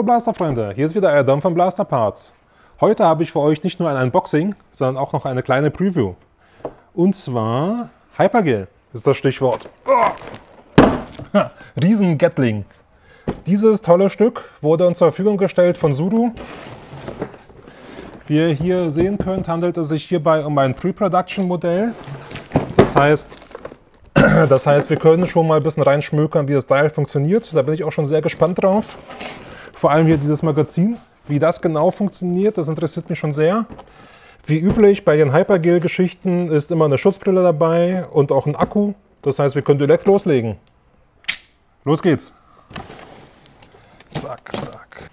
Hallo Blaster-Freunde, hier ist wieder euer Dom von Blaster Parts. Heute habe ich für euch nicht nur ein Unboxing, sondern auch noch eine kleine Preview. Und zwar Hypergel ist das Stichwort. Oh. Riesen Gatling. Dieses tolle Stück wurde uns zur Verfügung gestellt von Sudo. Wie ihr hier sehen könnt, handelt es sich hierbei um ein Pre-Production-Modell. Das heißt, wir können schon mal ein bisschen reinschmökern, wie das Teil funktioniert. Da bin ich auch schon sehr gespannt drauf. Vor allem hier dieses Magazin. Wie das genau funktioniert, das interessiert mich schon sehr. Wie üblich bei den Hypergel-Geschichten ist immer eine Schutzbrille dabei und auch ein Akku. Das heißt, wir können direkt loslegen. Los geht's. Zack, zack.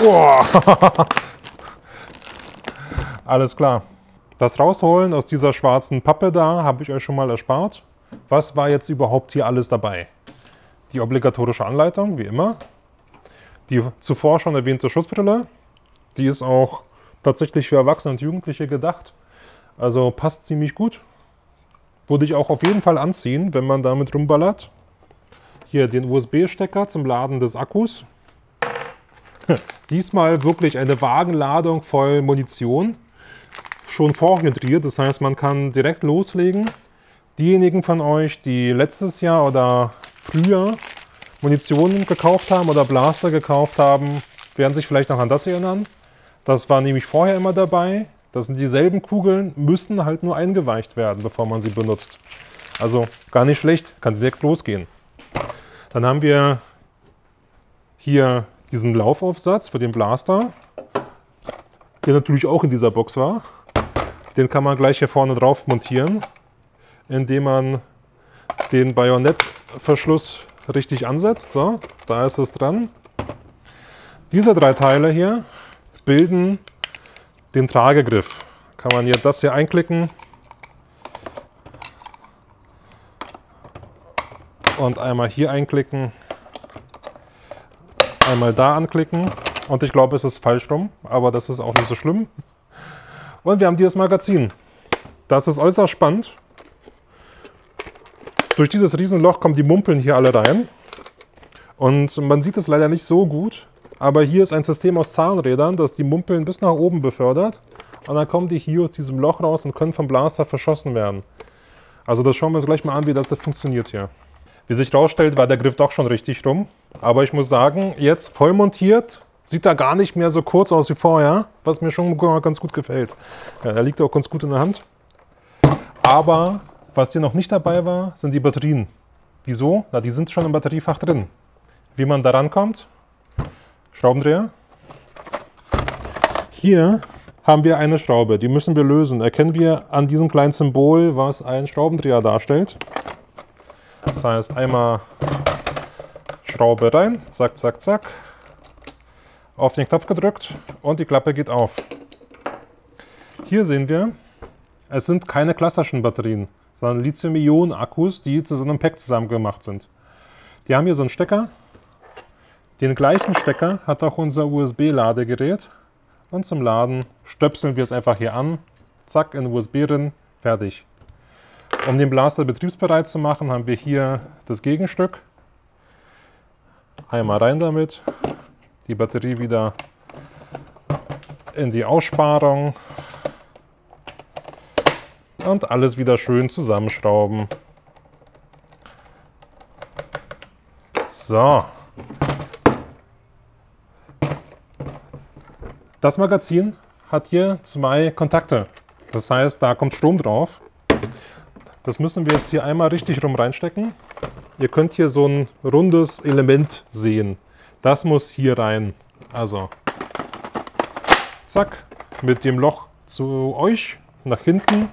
Oh. Alles klar. Das Rausholen aus dieser schwarzen Pappe da habe ich euch schon mal erspart. Was war jetzt überhaupt hier alles dabei? Die obligatorische Anleitung, wie immer. Die zuvor schon erwähnte Schutzbrille. Die ist auch tatsächlich für Erwachsene und Jugendliche gedacht. Also passt ziemlich gut. Würde ich auch auf jeden Fall anziehen, wenn man damit rumballert. Hier den USB-Stecker zum Laden des Akkus. Diesmal wirklich eine Wagenladung voll Munition. Schon vorhydriert, das heißt, man kann direkt loslegen. Diejenigen von euch, die letztes Jahr oder früher Munition gekauft haben oder Blaster gekauft haben, werden sich vielleicht noch an das erinnern. Das war nämlich vorher immer dabei. Das sind dieselben Kugeln, müssen halt nur eingeweicht werden, bevor man sie benutzt. Also gar nicht schlecht, kann direkt losgehen. Dann haben wir hier diesen Laufaufsatz für den Blaster, der natürlich auch in dieser Box war. Den kann man gleich hier vorne drauf montieren, indem man den Bajonettverschluss richtig ansetzt. So, da ist es dran. Diese drei Teile hier bilden den Tragegriff. Kann man hier das hier einklicken und einmal hier einklicken. Einmal da anklicken und ich glaube, es ist falsch rum, aber das ist auch nicht so schlimm. Und wir haben dieses Magazin. Das ist äußerst spannend. Durch dieses Riesenloch kommen die Mumpeln hier alle rein. Und man sieht es leider nicht so gut, aber hier ist ein System aus Zahnrädern, das die Mumpeln bis nach oben befördert. Und dann kommen die hier aus diesem Loch raus und können vom Blaster verschossen werden. Also das schauen wir uns gleich mal an, wie das funktioniert hier. Wie sich herausstellt, war der Griff doch schon richtig rum. Aber ich muss sagen, jetzt voll montiert, sieht er gar nicht mehr so kurz aus wie vorher, was mir schon ganz gut gefällt. Ja, er liegt auch ganz gut in der Hand. Aber was hier noch nicht dabei war, sind die Batterien. Wieso? Na, die sind schon im Batteriefach drin. Wie man da rankommt? Schraubendreher. Hier haben wir eine Schraube, die müssen wir lösen. Erkennen wir an diesem kleinen Symbol, was ein Schraubendreher darstellt. Das heißt, einmal Schraube rein, zack, zack, zack, auf den Knopf gedrückt und die Klappe geht auf. Hier sehen wir, es sind keine klassischen Batterien, sondern Lithium-Ionen-Akkus, die zu so einem Pack zusammen gemacht sind. Die haben hier so einen Stecker. Den gleichen Stecker hat auch unser USB-Ladegerät. Und zum Laden stöpseln wir es einfach hier an, zack, in USB drin, fertig. Um den Blaster betriebsbereit zu machen, haben wir hier das Gegenstück. Einmal rein damit, die Batterie wieder in die Aussparung und alles wieder schön zusammenschrauben. So. Das Magazin hat hier zwei Kontakte. Das heißt, da kommt Strom drauf. Das müssen wir jetzt hier einmal richtig rum reinstecken. Ihr könnt hier so ein rundes Element sehen. Das muss hier rein. Also, zack, mit dem Loch zu euch, nach hinten.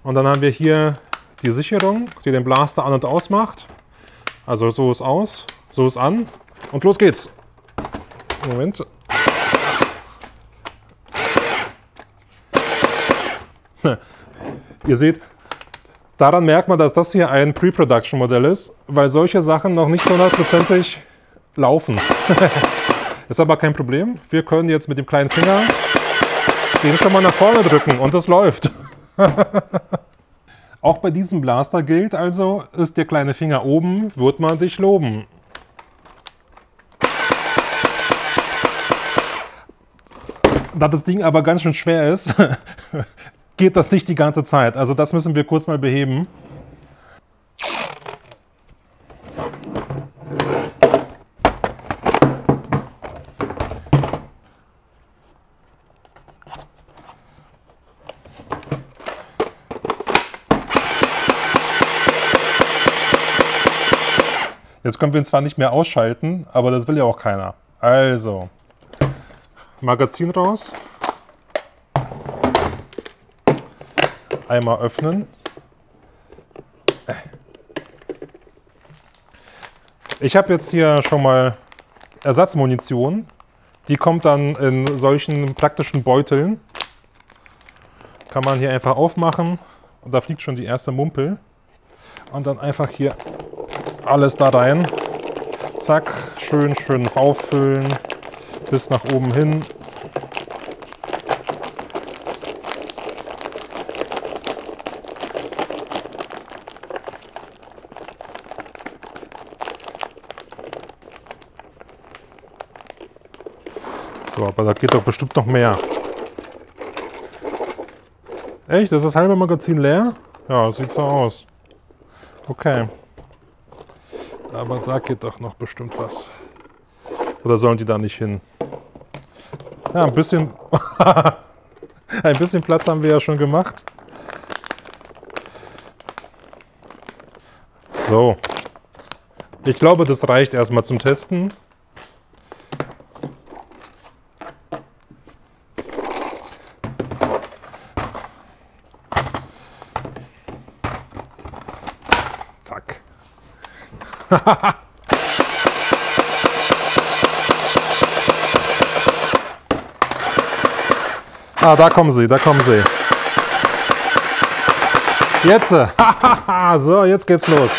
Und dann haben wir hier die Sicherung, die den Blaster an- und ausmacht. Also so ist aus, so ist an und los geht's. Moment. Ihr seht, daran merkt man, dass das hier ein Pre-Production-Modell ist, weil solche Sachen noch nicht so hundertprozentig laufen. Ist aber kein Problem. Wir können jetzt mit dem kleinen Finger Den schon mal nach vorne drücken und das läuft. Auch bei diesem Blaster gilt also, ist der kleine Finger oben, wird man dich loben. Da das Ding aber ganz schön schwer ist, geht das nicht die ganze Zeit. Also das müssen wir kurz mal beheben. Jetzt können wir ihn zwar nicht mehr ausschalten, aber das will ja auch keiner. Also, Magazin raus. Einmal öffnen. Ich habe jetzt hier schon mal Ersatzmunition. Die kommt dann in solchen praktischen Beuteln. Kann man hier einfach aufmachen und da fliegt schon die erste Mumpel. Und dann einfach hier alles da rein. Zack, schön auffüllen. Bis nach oben hin. So, aber da geht doch bestimmt noch mehr. Echt? Ist das halbe Magazin leer? Ja, sieht so aus. Okay. Aber da geht doch noch bestimmt was. Oder sollen die da nicht hin? Ja, ein bisschen... ein bisschen Platz haben wir ja schon gemacht. So. Ich glaube, das reicht erstmal zum Testen. Zack. Ah, da kommen sie, da kommen sie. Jetzt. So, jetzt geht's los.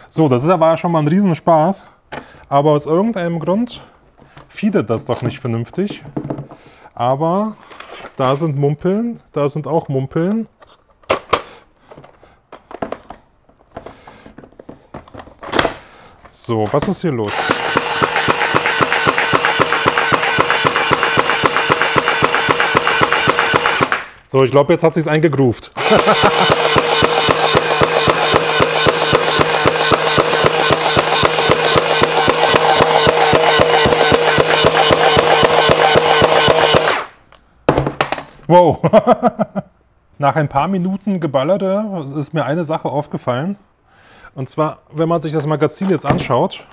So, das war ja schon mal ein Riesenspaß. Aber aus irgendeinem Grund feedet das doch nicht vernünftig. Aber da sind Mumpeln, da sind auch Mumpeln. So, was ist hier los? So, ich glaube, jetzt hat sich's eingegroovt. Wow. Nach ein paar Minuten Geballerte ist mir eine Sache aufgefallen. Und zwar, wenn man sich das Magazin jetzt anschaut,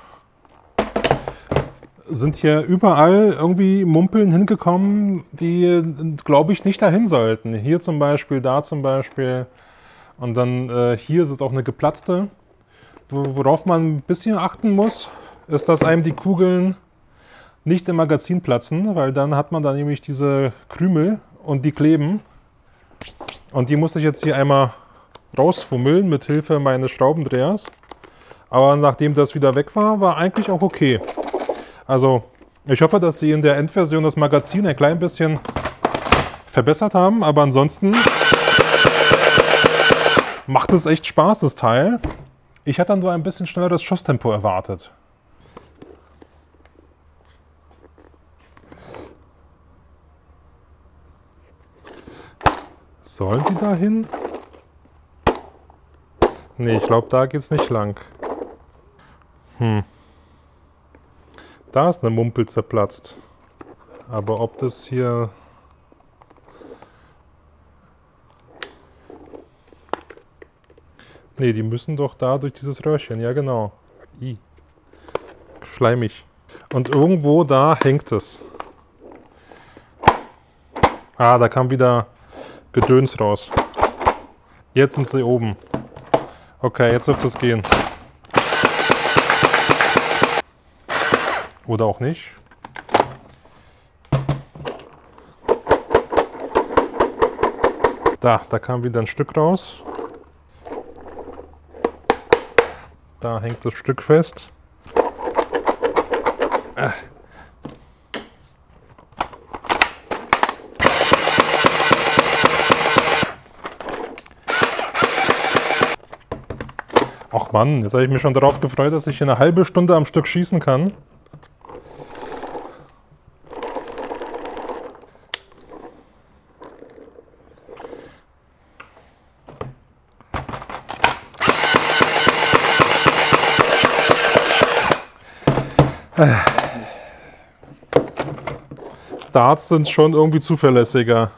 sind hier überall irgendwie Mumpeln hingekommen, die, glaube ich, nicht dahin sollten. Hier zum Beispiel, da zum Beispiel. Und dann hier ist es auch eine geplatzte. Worauf man ein bisschen achten muss, ist, dass einem die Kugeln nicht im Magazin platzen, weil dann hat man da nämlich diese Krümel und die kleben. Und die muss ich jetzt hier einmal rausfummeln mit Hilfe meines Schraubendrehers. Aber nachdem das wieder weg war, war eigentlich auch okay. Also ich hoffe, dass sie in der Endversion das Magazin ein klein bisschen verbessert haben, aber ansonsten macht es echt Spaß, das Teil. Ich hätte dann nur ein bisschen schnelleres Schusstempo erwartet. Sollen die da hin? Nee, ich glaube, da geht's nicht lang. Da ist eine Mumpel zerplatzt. Aber ob das hier... Nee, die müssen doch da durch dieses Röhrchen. Ja, genau. Schleimig. Und irgendwo da hängt es. Ah, da kam wieder Gedöns raus. Jetzt sind sie oben. Okay, jetzt dürfte es gehen. Oder auch nicht. Da kam wieder ein Stück raus. Da hängt das Stück fest. Ach Mann, jetzt habe ich mich schon darauf gefreut, dass ich hier eine halbe Stunde am Stück schießen kann. Darts sind schon irgendwie zuverlässiger.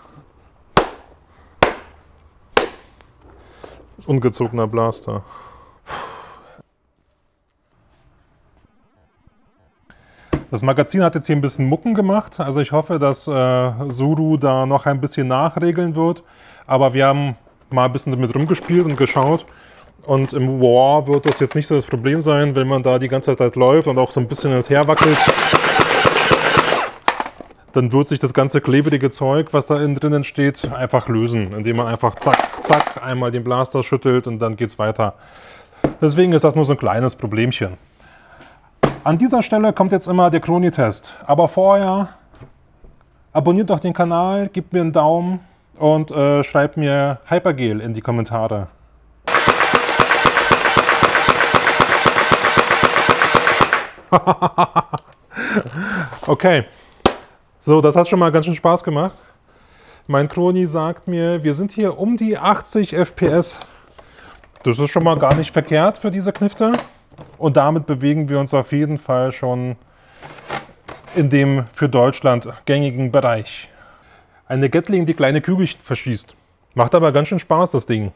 Ungezogener Blaster. Das Magazin hat jetzt hier ein bisschen Mucken gemacht, also ich hoffe, dass Zuru da noch ein bisschen nachregeln wird. Aber wir haben mal ein bisschen damit rumgespielt und geschaut. Und im War wird das jetzt nicht so das Problem sein, wenn man da die ganze Zeit läuft und auch so ein bisschen hin und her wackelt. Dann wird sich das ganze klebrige Zeug, was da innen drin entsteht, einfach lösen, indem man einfach zack, zack, einmal den Blaster schüttelt und dann geht's weiter. Deswegen ist das nur so ein kleines Problemchen. An dieser Stelle kommt jetzt immer der Chroni-Test. Aber vorher abonniert doch den Kanal, gebt mir einen Daumen und schreibt mir Hypergel in die Kommentare. Okay. So, das hat schon mal ganz schön Spaß gemacht. Mein Chroni sagt mir, wir sind hier um die 80 FPS. Das ist schon mal gar nicht verkehrt für diese Knifte. Und damit bewegen wir uns auf jeden Fall schon in dem für Deutschland gängigen Bereich. Eine Gatling, die kleine Kügelchen verschießt. Macht aber ganz schön Spaß, das Ding.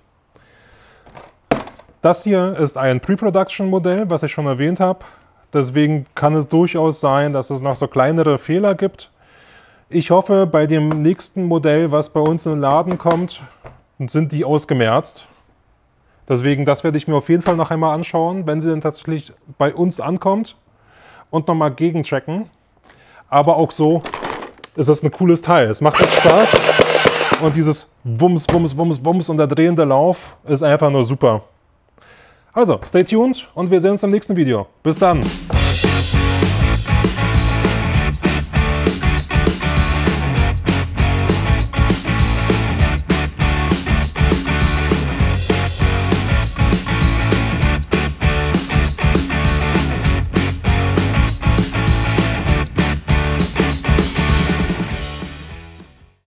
Das hier ist ein Pre-Production-Modell, was ich schon erwähnt habe. Deswegen kann es durchaus sein, dass es noch so kleinere Fehler gibt. Ich hoffe, bei dem nächsten Modell, was bei uns in den Laden kommt, sind die ausgemerzt. Deswegen, das werde ich mir auf jeden Fall noch einmal anschauen, wenn sie dann tatsächlich bei uns ankommt. Und nochmal gegenchecken. Aber auch so ist das ein cooles Teil. Es macht echt Spaß. Und dieses Wumms, Wumms, Wumms, Wumms und der drehende Lauf ist einfach nur super. Also, stay tuned und wir sehen uns im nächsten Video. Bis dann!